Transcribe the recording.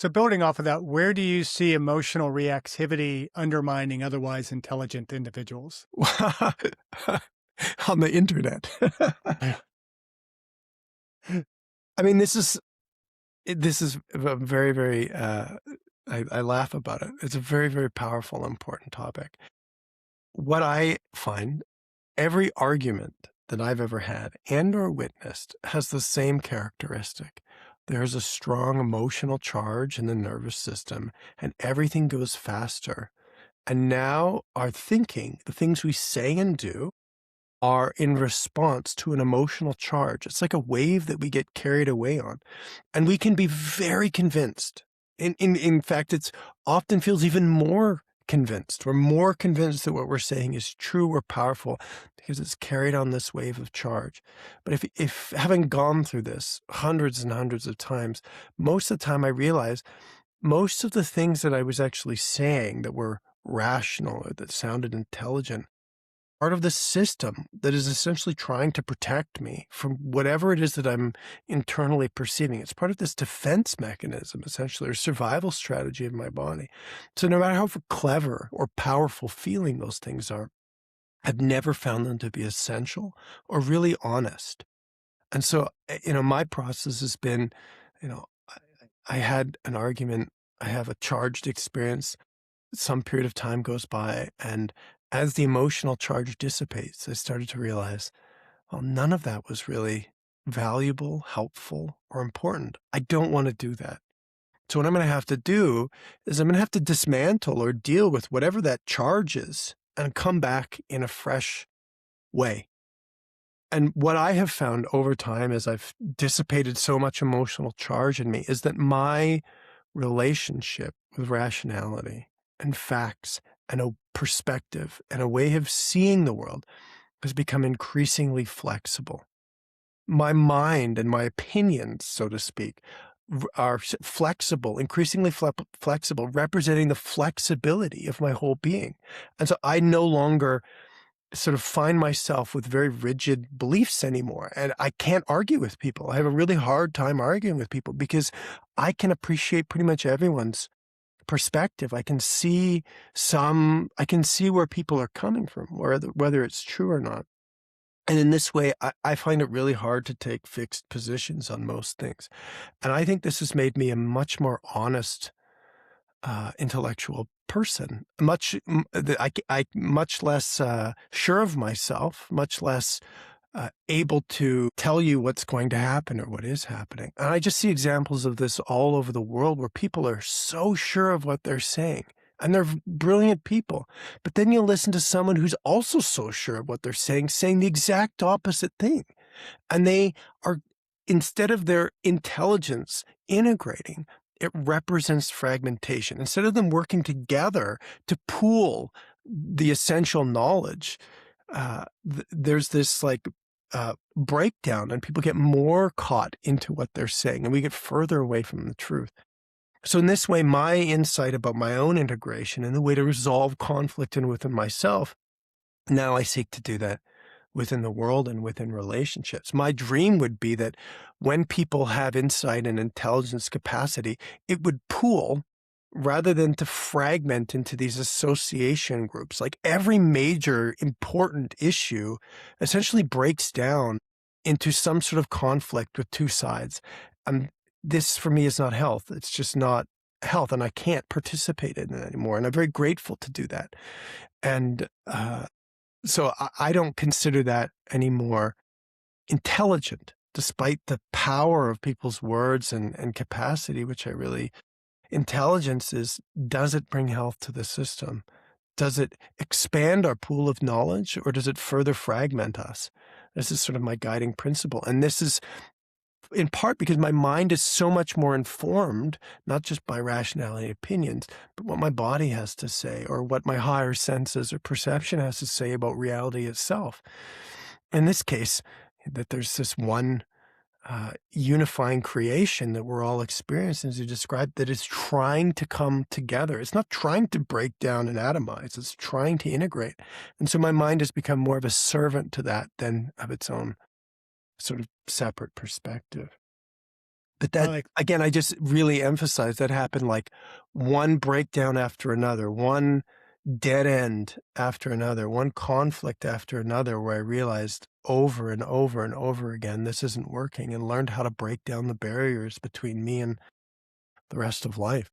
So building off of that, where do you see emotional reactivity undermining otherwise intelligent individuals? On the internet. Yeah. I mean, this is a very, very, I laugh about it. It's a very, very powerful, important topic. What I find, every argument that I've ever had and or witnessed has the same characteristic. There's a strong emotional charge in the nervous system, and everything goes faster. And now our thinking, the things we say and do, are in response to an emotional charge. It's like a wave that we get carried away on. And we can be very convinced. In fact, it's often feels even more convinced. We're more convinced that what we're saying is true or powerful because it's carried on this wave of charge. But if having gone through this hundreds and hundreds of times, most of the time I realize most of the things that I was actually saying that were rational or that sounded intelligent part of the system that is essentially trying to protect me from whatever it is that I'm internally perceiving. It's part of this defense mechanism, essentially, or survival strategy of my body. So no matter how clever or powerful feeling those things are, I've never found them to be essential or really honest. And so, my process has been, you know, I, I had an argument, I have a charged experience, some period of time goes by, and as the emotional charge dissipates, I started to realize, well, none of that was really valuable, helpful, or important. I don't want to do that. So what I'm going to have to do is I'm going to have to dismantle or deal with whatever that charge is and come back in a fresh way. And what I have found over time as I've dissipated so much emotional charge in me is that my relationship with rationality and facts and a perspective and a way of seeing the world has become increasingly flexible. My mind and my opinions, so to speak, are flexible, increasingly flexible, representing the flexibility of my whole being. And so I no longer sort of find myself with very rigid beliefs anymore. And I can't argue with people. I have a really hard time arguing with people because I can appreciate pretty much everyone's perspective. I can see where people are coming from, whether it's true or not. And in this way, I find it really hard to take fixed positions on most things. And I think this has made me a much more honest intellectual person, much less sure of myself, much less able to tell you what's going to happen or what is happening. And I just see examples of this all over the world where people are so sure of what they're saying. And they're brilliant people. But then you listen to someone who's also so sure of what they're saying the exact opposite thing. And they are, instead of their intelligence integrating, it represents fragmentation. Instead of them working together to pool the essential knowledge, there's this breakdown, and people get more caught into what they're saying, and we get further away from the truth. So in this way, my insight about my own integration and the way to resolve conflict within myself, now I seek to do that within the world and within relationships. My dream would be that when people have insight and intelligence capacity, it would pool rather than to fragment into these association groups. Like every major important issue essentially breaks down into some sort of conflict with two sides. And this for me is not health. It's just not health, and I can't participate in it anymore. And I'm very grateful to do that. And so I don't consider that anymore intelligent, despite the power of people's words and capacity, which I really, intelligence is, does it bring health to the system? Does it expand our pool of knowledge, or does it further fragment us? This is sort of my guiding principle. And this is in part because my mind is so much more informed, not just by rationality opinions, but what my body has to say, or what my higher senses or perception has to say about reality itself. In this case, that there's this one unifying creation that we're all experiencing, as you described, that is trying to come together. It's not trying to break down and atomize, it's trying to integrate. And so my mind has become more of a servant to that than of its own sort of separate perspective. But I that like again, I just really emphasize that happened like one breakdown after another, one dead end after another, one conflict after another, where I realized over and over and over again, this isn't working, and learned how to break down the barriers between me and the rest of life.